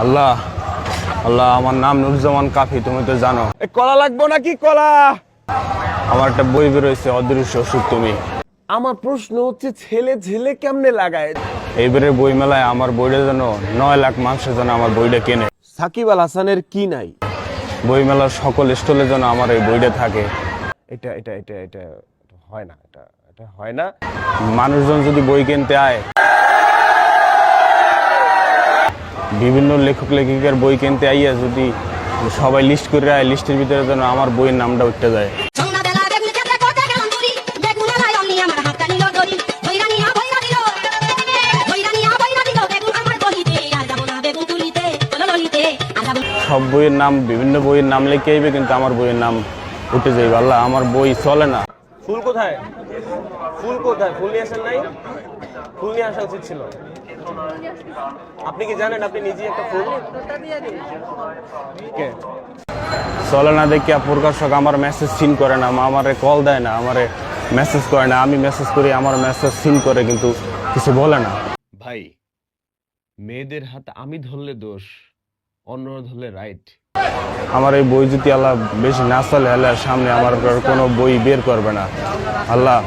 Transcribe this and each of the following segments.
আল্লাহ আল্লাহ, আমার নাম নুরুজ্জামান কাফি, তুমি তো জানো। কলা লাগবো নাকি কলা? আমার একটা বই বেরোইছে অদৃশ্য সুখ তুমি। আমার প্রশ্ন হচ্ছে ছেলে ছেলে কেমনে লাগায়? এইবারে বই মেলায় আমার বইটা যেন 9 লাখ মানুষের জন্য আমার বইটা কেনে। সাকিব আল হাসানের কি নাই? বই মেলার সকল স্টলে যেন আমার এই বইটা থাকে। এটা এটা এটা এটা হয় না, এটা এটা হয় না। মানুষজন যদি বই কিনতে আয়, বিভিন্ন লেখক লেখিকার বই কিনতে আইয়া যদি সবাই লিস্ট করে আয়, লিস্টের ভিতরে যেন আমার বইয়ের নামটা উঠতে যায়। সব বইয়ের নাম, বিভিন্ন বইয়ের নাম লিখে আইবে, কিন্তু আমার বইয়ের নাম উঠে যাইবে। আল্লাহ, আমার বই চলে না। ফুল কোথায়? ফুল কোথায়? ফুল নিয়ে আসেন নাই? ফুল নিয়ে আসা উচিত ছিল। আপনি কি জানেন আপনি নিজেই একটা ফুল? কে? চলে না দেখে প্রকাশক আমার মেসেজ সিন করে না, আমারে কল দেয় না, আমারে মেসেজ করে না। আমি মেসেজ করি, আমার মেসেজ সিন করে, কিন্তু কিছু বলে না। ভাই, মেয়েদের হাত আমি ধরলে দোষ, অন্যরা ধরলে রাইট। আমার এই বই যদি আল্লাহ বেশি না চলে, আল্লাহর সামনে আমার কোনো বই বের করবে না। আল্লাহ,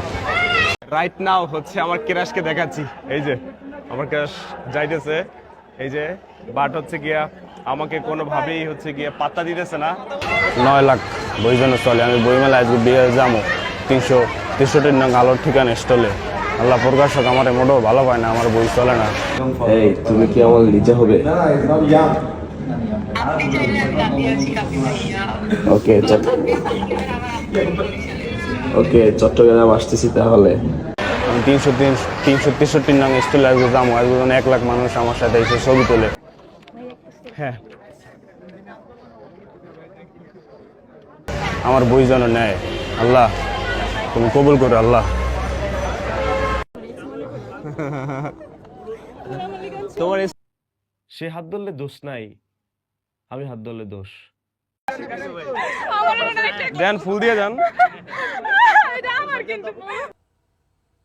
রাইট নাও হচ্ছে আমার ক্রাশকে দেখাচ্ছি। এই যে আমার ক্রাশ যাইতেছে, এই যে বাট হচ্ছে গিয়া আমাকে কোনোভাবেই হচ্ছে গিয়া পাত্তা দিতেছে না। 9 লাখ বই যেন চলে। আমি বই মেলায় আজকে বিয়ে যাবো 363 নং আলোর ঠিকানা স্টলে। আল্লাহ, প্রকাশক আমার মোটেও ভালো পায় না, আমার বই চলে না। এই তুমি কি আমার নিজে হবে? ওকে ওকে, চট্টগ্রাম আসতেছি তাহলে। আমি 363 নং স্টলে আজকে যাবো। আজকে 1 লাখ মানুষ আমার সাথে এসে ছবি তোলে। হ্যাঁ, আমার বই যেন নেয়। আল্লাহ, তুমি কবুল করো। আল্লাহ, তোমার সে হাত ধরলে দোষ নাই, আমি হাত ধরলে দোষ। দেন, ফুল দিয়ে দেন।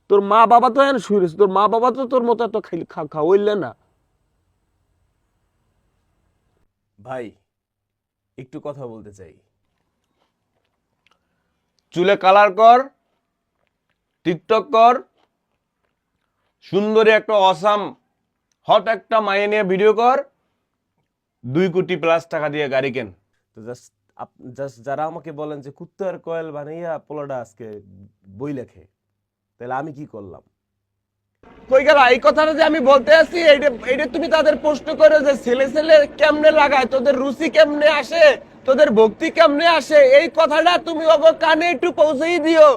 তোর মা বাবা তো এখন শুয়ে রয়েছে, তোর মা বাবা তো তোর মতো এত খাওয়াইলে না। ভাই, একটু কথা বলতে চাই। চুলে কালার কর, টিকটক কর, সুন্দরী একটা অসাম হট একটা মাইয়ে নিয়ে ভিডিও কর, 2 কোটি প্লাস টাকা দিয়ে গাড়ি কেন। তো জাস্ট যারা আমাকে বলেন যে কুত্তার কয়েল বানাইয়া পোলাটা আজকে বই লেখে, তাহলে আমি কি করলাম? কই গেল এই কথাটা যে আমি বলতে আসি, এইটা তুমি তাদের প্রশ্ন করো যে ছেলে ছেলে কেমনে লাগায়, তোদের রুচি কেমনে আসে, তোদের ভক্তি কেমনে আসে, এই কথাটা তুমি কানে একটু পৌঁছেই দিও।